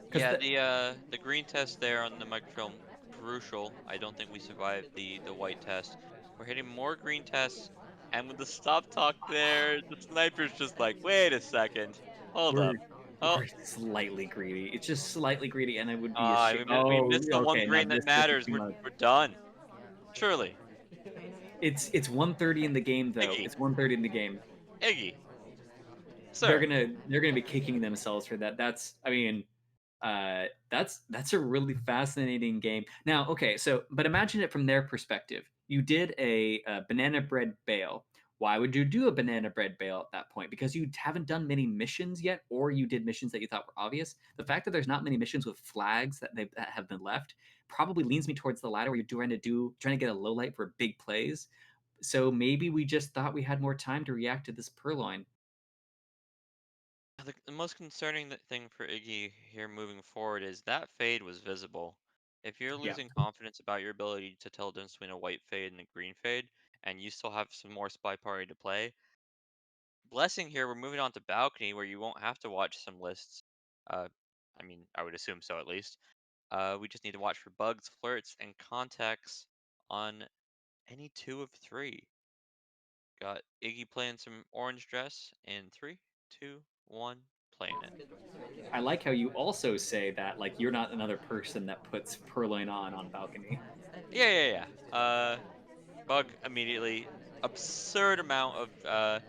Because Yeah, the green test there on the microfilm crucial. I don't think we survived the white test. We're hitting more green tests, and with the stop talk there, the sniper's just like, wait a second, hold we're up. Oh, we're slightly greedy. It's just slightly greedy, and I would be a we oh missed the one okay. Now green that this is matters. too much. We're done. Surely, It's 1:30 in the game though. Iggy, It's 1:30 in the game. Iggy, sir. They're gonna be kicking themselves for that. That's I mean, that's a really fascinating game. Now, okay, so but imagine it from their perspective. You did a banana bread bail. Why would you do a banana bread bail at that point? Because you haven't done many missions yet, or you did missions that you thought were obvious. The fact that there's not many missions with flags that have been left probably leans me towards the latter, where you're trying to get a low light for big plays. So maybe we just thought we had more time to react to this purloin. The most concerning thing for Iggy here moving forward is that fade was visible. If you're Yeah. losing confidence about your ability to tell the difference between a white fade and a green fade, and you still have some more spy party to play, blessing here, we're moving on to balcony where you won't have to watch some lists. Uh, I mean, I would assume so at least. We just need to watch for bugs, flirts, and contacts on any two of three. Got Iggy playing some orange dress in three, two, one, playing it. I like how you also say that like you're not another person that puts purloin on balcony. Yeah. Bug immediately. Absurd amount of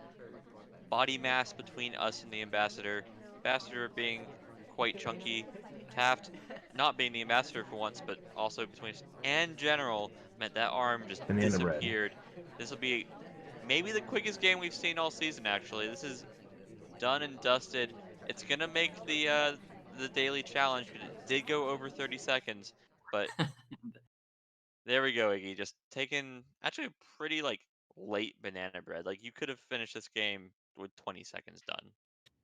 body mass between us and the ambassador. Ambassador being quite chunky. Taft not being the ambassador for once, but also between us and general meant that arm just Banana bread. disappeared. This will be maybe the quickest game we've seen all season. Actually, this is done and dusted. It's gonna make the daily challenge because it did go over 30 seconds, but there we go, Iggy. Just taking actually a pretty like late banana bread. Like you could have finished this game with 20 seconds done.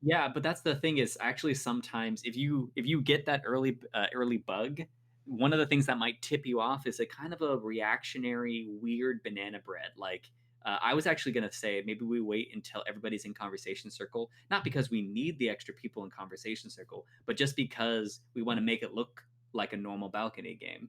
Yeah, but that's the thing is actually sometimes if you get that early bug, one of the things that might tip you off is a kind of a reactionary weird banana bread. Like I was actually gonna say maybe we wait until everybody's in conversation circle, not because we need the extra people in conversation circle, but just because we want to make it look like a normal balcony game.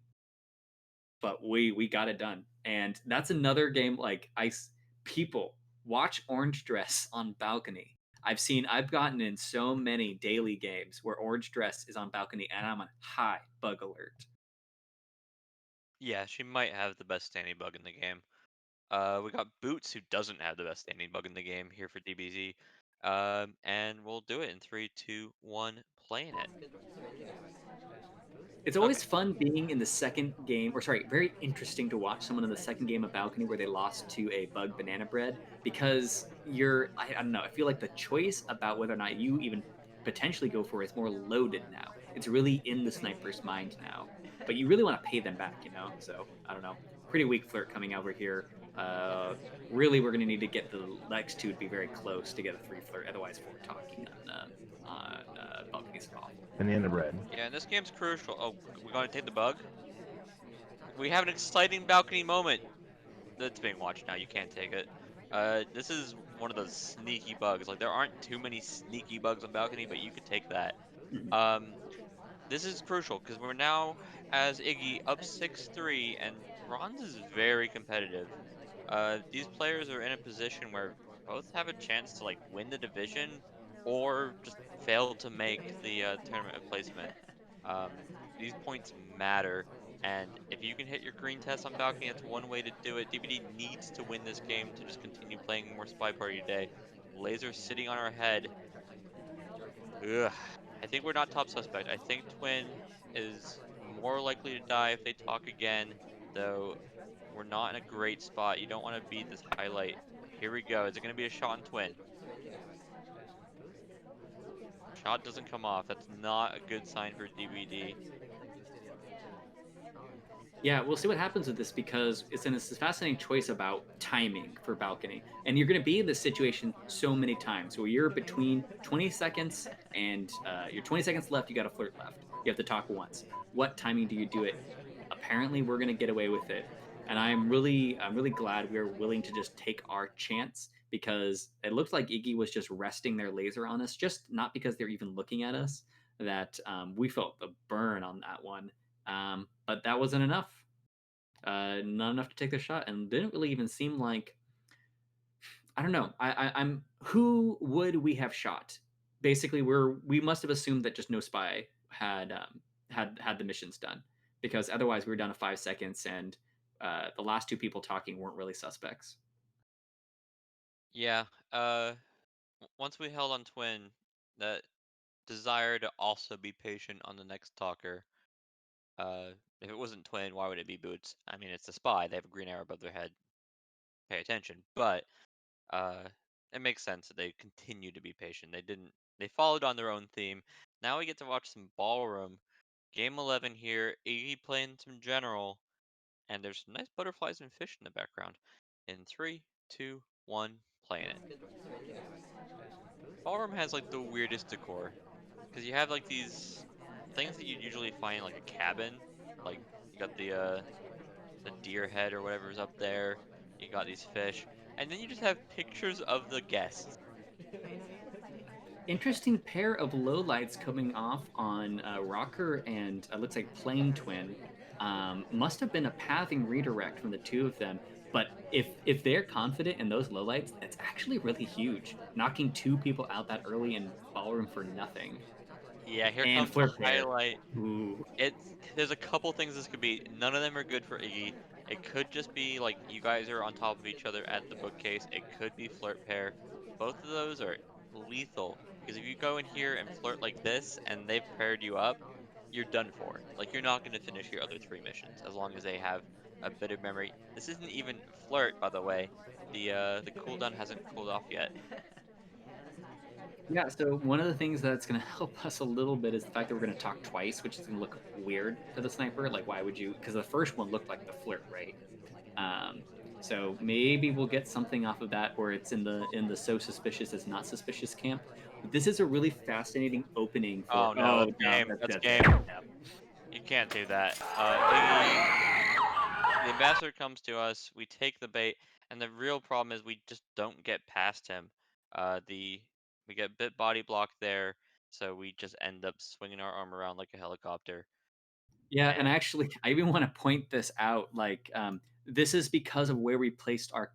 But we got it done, and that's another game like ice. People watch Orange Dress on balcony. I've gotten in so many daily games where Orange Dress is on balcony and I'm on high bug alert. Yeah, she might have the best standing bug in the game. We got Boots who doesn't have the best standing bug in the game here for DBZ. And we'll do it in three, two, one, playing it. It's Okay. always fun being in the second game, or sorry, very interesting to watch someone in the second game of balcony where they lost to a bug banana bread because I don't know, I feel like the choice about whether or not you even potentially go for it is more loaded now. It's really in the sniper's mind now, but you really want to pay them back, you know. So I don't know, pretty weak flirt coming over here. Uh, Really, we're gonna need to get the next two to be very close to get a three flirt. Otherwise, four talking on balcony is awful. Banana bread. Yeah, and this game's crucial. Oh, we're going to take the bug. We have an exciting balcony moment that's being watched now. You can't take it. This is one of those sneaky bugs. Like there aren't too many sneaky bugs on balcony, but you could take that. Mhm. Um, this is crucial because we're now as Iggy up 6-3, and bronze is very competitive. These players are in a position where both have a chance to like win the division or just fail to make the tournament of placement. These points matter, and if you can hit your green test on balcony, that's one way to do it. DBD needs to win this game to just continue playing more Spy Party today. Laser sitting on our head. Ugh. I think we're not top suspect. I think Twin is more likely to die if they talk again, though we're not in a great spot. You don't want to beat this highlight. Here we go. Is it going to be a shot and twin? Shot doesn't come off. That's not a good sign for DBD. Yeah, we'll see what happens with this because it's this fascinating choice about timing for balcony. And you're going to be in this situation so many times where you're between 20 seconds and your 20 seconds left, you got a flirt left. You have to talk once. What timing do you do it? Apparently, we're going to get away with it. And I'm really glad we're willing to just take our chance because it looked like Iggy was just resting their laser on us, just not because they're even looking at us. That we felt the burn on that one. But that wasn't enough. Not enough to take the shot, and didn't really even seem like I don't know. I'm who would we have shot? Basically, we must have assumed that just no spy had the missions done because otherwise we were down to 5 seconds, and the last two people talking weren't really suspects. Yeah. Once we held on twin, that desire to also be patient on the next talker. Uh, if it wasn't twin, why would it be boots? I mean, it's a spy. They have a green arrow above their head. Pay attention. But uh, it makes sense that they continue to be patient. They didn't. They followed on their own theme. Now we get to watch some ballroom. Game 11 here. Iggy playing some general, and there's some nice butterflies and fish in the background. In three, two, one, playing it. Ballroom has like the weirdest decor because you have like these things that you'd usually find in like a cabin. Like you got the deer head or whatever's up there. You got these fish, and then you just have pictures of the guests. Interesting pair of lowlights coming off on Rocker and looks like Plane Twin. Must have been a pathing redirect from the two of them. But if they're confident in those lowlights, that's actually really huge. Knocking two people out that early in ballroom for nothing. Yeah, here And comes the Flirt Pair. highlight. Ooh. There's a couple things this could be. None of them are good for Iggy. It could just be like you guys are on top of each other at the bookcase. It could be flirt pair. Both of those are lethal because if you go in here and flirt like this and they've paired you up, you're done for. Like you're not going to finish your other three missions as long as they have a bit of memory. This isn't even flirt, by the way. The cooldown hasn't cooled off yet. Yeah, so one of the things that's going to help us a little bit is the fact that we're going to talk twice, which is going to look weird to the sniper. Like, why would you? Because the first one looked like the flirt, right? Um, so maybe we'll get something off of that where it's in the so suspicious is not suspicious camp. But this is a really fascinating opening for. Oh no, Oh that's no, game. That's that's game. it. Yeah. You can't do that. Iggy, the ambassador comes to us. We take the bait, and the real problem is we just don't get past him. The we get bit body blocked there, so we just end up swinging our arm around like a helicopter. Yeah, and And actually, I even want to point this out. Like, this is because of where we placed our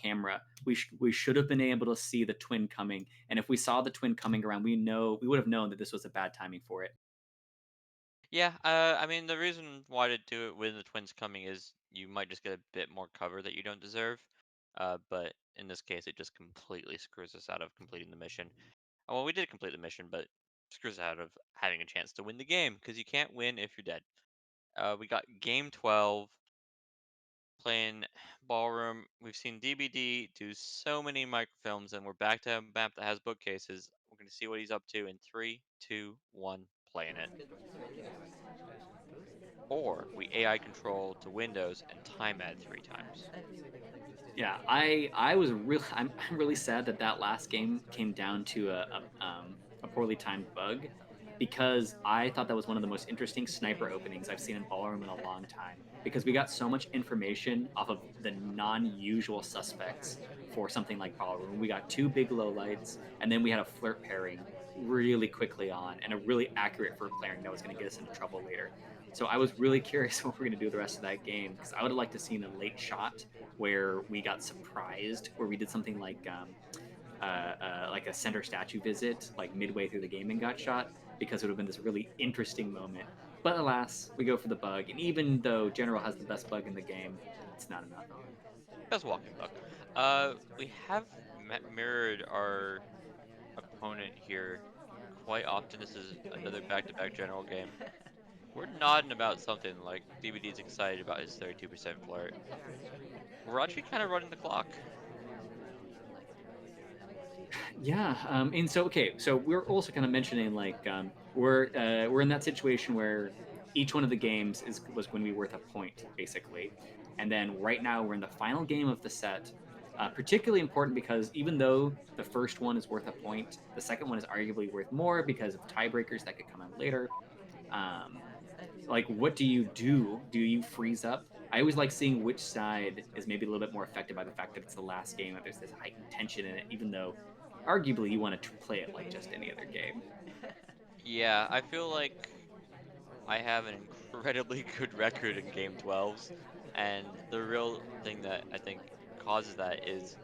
camera. We should have been able to see the twin coming, and if we saw the twin coming around, we would have known that this was a bad timing for it. yeah, I mean the reason why to do it when the twins coming is you might just get a bit more cover that you don't deserve. But in this case, it just completely screws us out of completing the mission. Well, we did complete the mission, but screws us out of having a chance to win the game because you can't win if you're dead. We got game 12 playing ballroom. We've seen DBD do so many microfilms, and we're back to a map that has bookcases. We're going to see what he's up to in three, two, one, playing it. Or we AI control to Windows and time add 3 times. Yeah, I was really I'm really sad that that last game came down to a poorly timed bug because I thought that was one of the most interesting sniper openings I've seen in ballroom in a long time because we got so much information off of the non-usual suspects for something like ballroom. We got two big lowlights and then we had a flirt pairing really quickly on and a really accurate flirt pairing that was going to get us into trouble later. So I was really curious what we're going to do the rest of that game because I would have liked to seen a late shot where we got surprised, where we did something like a center statue visit, like midway through the game and got shot, because it would have been this really interesting moment. But alas, we go for the bug, and even though General has the best bug in the game, it's not enough. Just walking bug. We have mirrored our opponent here quite often. This is another back-to-back general game. We're nodding about something like DBD's excited about his 32% flirt. We're actually kind of running the clock. Yeah, and so okay, so we're also kind of mentioning like we're in that situation where each one of the games was going to be worth a point basically, and then right now we're in the final game of the set. Particularly important because even though the first one is worth a point, the second one is arguably worth more because of tiebreakers that could come out later. Um, like, what do you do? Do you freeze up? I always like seeing which side is maybe a little bit more affected by the fact that it's the last game, that there's this heightened tension in it, even though arguably you want to play it like just any other game. Yeah, I feel like I have an incredibly good record in game 12s, and the real thing that I think causes that is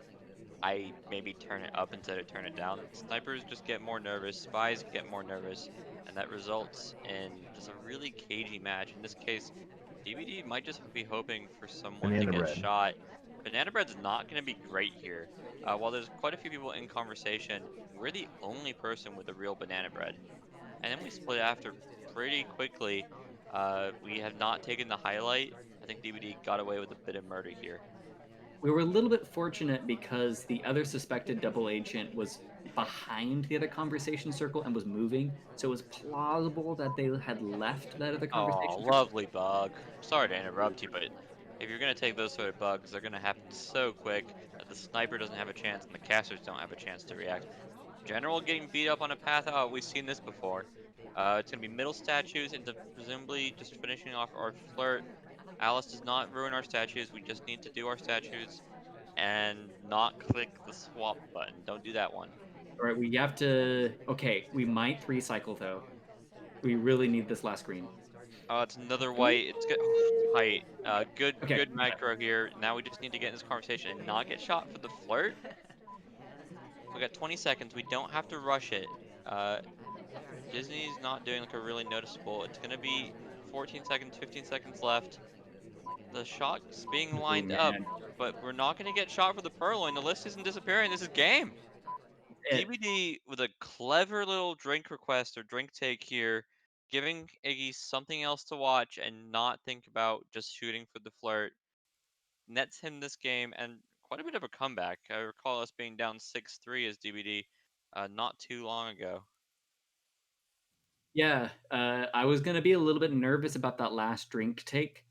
I maybe turn it up instead of turn it down. Snipers just get more nervous, spies get more nervous, and that results in just a really cagey match. In this case, DBD might just be hoping for someone to Banana get bread. shot. Banana Bread's not going to be great here. While there's quite a few people in conversation, we're the only person with a real Banana Bread. And then we split after pretty quickly. We have not taken the highlight. I think DBD got away with a bit of murder here. We were a little bit fortunate because the other suspected double agent was behind the other conversation circle and was moving, so it was plausible that they had left that other Oh, conversation circle. lovely bug. Sorry to interrupt you, but if you're going to take those sort of bugs, they're going to happen so quick that the sniper doesn't have a chance and the casters don't have a chance to react. General getting beat up on a path out, we've seen this before. It's going to be middle statues into presumably just finishing off our flirt. Alice does not ruin our statues. We just need to do our statues and not click the swap button. Don't do that one. All right, we have to. Okay, we might recycle though. We really need this last green. It's another white. It's good. Height. Okay, Good micro here. Now we just need to get in this conversation and not get shot for the flirt. We got 20 seconds. We don't have to rush it. Uh, Disney's not doing like a really noticeable. It's gonna be 14 seconds, 15 seconds left. The shot's being oh lined up, man, but we're not gonna get shot for the purloin. The list isn't disappearing. This is game. it, DBD with a clever little drink request or drink take here, giving Iggy something else to watch and not think about just shooting for the flirt, nets him this game and quite a bit of a comeback. I recall us being down 6-3 as DBD not too long ago. yeah. I was gonna be a little bit nervous about that last drink take,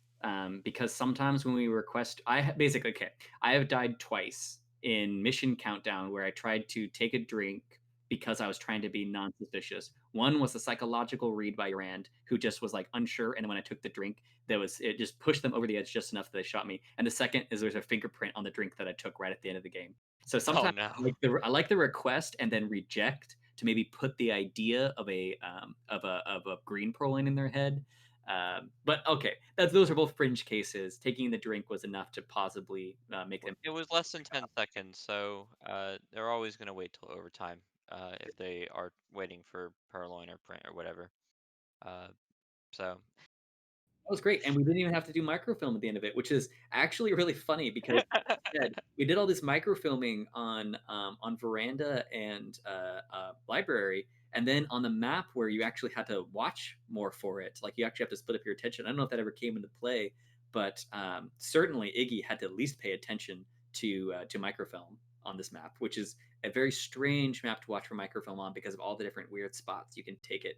because sometimes when we request, basically okay. I have died twice in Mission Countdown where I tried to take a drink because I was trying to be non-suspicious. One was the psychological read by Rand, who just was like unsure, and then when I took the drink, it just pushed them over the edge just enough that they shot me. And the second is there's a fingerprint on the drink that I took right at the end of the game. So Oh sometimes no. I like the request and then reject to maybe put the idea of a green purloin in their head. But okay, those are both fringe cases. Taking the drink was enough to possibly make them. It was less than 10 seconds, so they're always going to wait till overtime if they are waiting for purloin or print or whatever. Uh, so That was great, and we didn't even have to do microfilm at the end of it, which is actually really funny because instead, we did all this microfilming on Veranda and Library, and then on the map where you actually had to watch more for it, like you actually have to split up your attention. I don't know if that ever came into play, but certainly Iggy had to at least pay attention to microfilm on this map, which is a very strange map to watch for microfilm on because of all the different weird spots you can take it